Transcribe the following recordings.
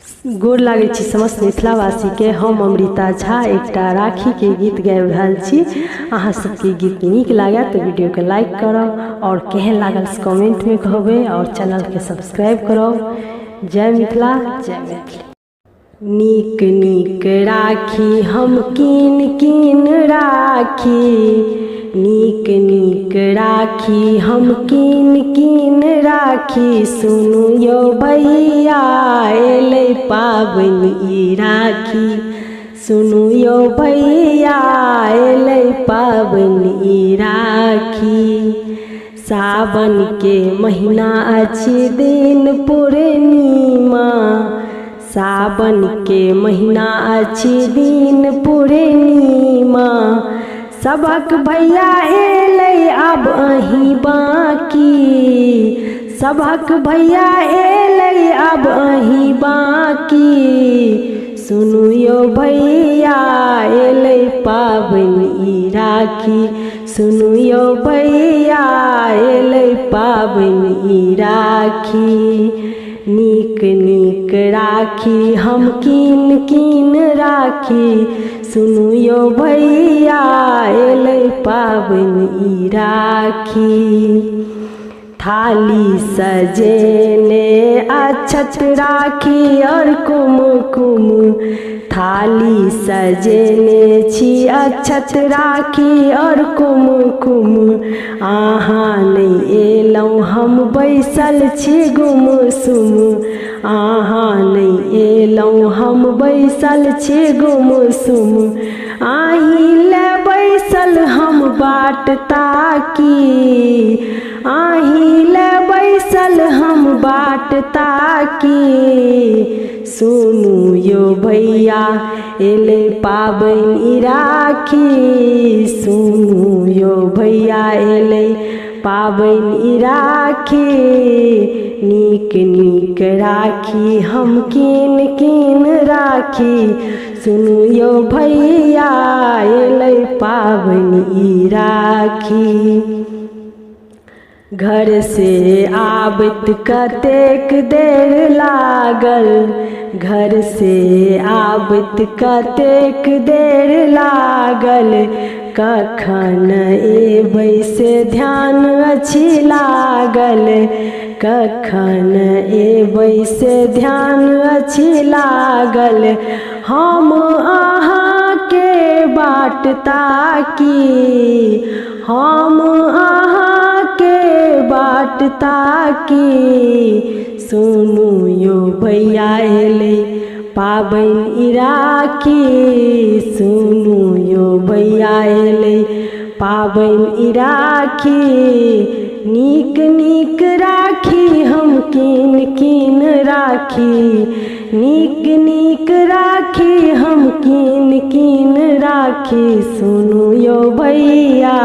गोर लागै छी समस्त मिथिलावासी के। हम अमृता झा एकटा राखी के गीत गाबि रहल छी। अहाँ सबके गीत नीक लागे तो वीडियो के लाइक करब और केहन लागल कमेंट में कहबे और चैनल के सब्सक्राइब करब। जय मिथिला जय मैथिली। नीक नीक राखी हम कीन कीन राखी, नीक नीक राखी हम कीन कीन राखी। सुनु यो भैया एलै पाबनि ई राखी, सुनु यो भैया एलै पाबनि ई राखी। सावन के महीना अछि दिन पूर्णिमा, सावन के महीना अछि दिन पूर्णिमा। सबक भैया एलै आब अहीं बाकी, सबक भैया एलै आब अहीं बाकी। सुनु यो भैया एलै पाबनि ई राखी, सुनु यो भैया एलै पाबनि ई राखी। नीक नीक राखी हम कीन कीन राखी, सुनु यो भैया एलै पाबनि ई राखी। थाली सजेने अक्षत राखी और कुमकुम, थाली सजेने छी अक्षत राखी और कुमकुम। अहाँ नहीं एलौं हम बैसल छी गुमसुम, अहाँ नहीं एलौं हम बैसल छी गुमसुम। आही ले बैसल हम बाट ताकी, आही ले बैसल हम बाट ताकी। सुनु यो भैया एलै पाबनि ई राखी, सुनु यो भैया एलै पाबनि ई राखी। नीक नीक राखी हम कीन कीन राखी, सुनु यो भैया एलै पाबनि ई राखी। घर से आबत कतेक देर लागल, घर से आबत कतेक देर लागल। कखन एबै से ध्यान अछि लागल, कखन एबै से ध्यान अछि लागल। हम अहाँ के बाट ताकी, हम अहाँ के बाट ताकी। सुनु यो भैया एलै पाबनि ई राखी, सुनु यो भैया एलै पाबनि ई राखी। नीक नीक राखी हम कीन कीन राखी, नीक नीक राखी हम कीन कीन राखी। सुनु यो भैया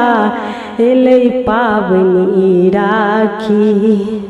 एलै पाबनि ई राखी।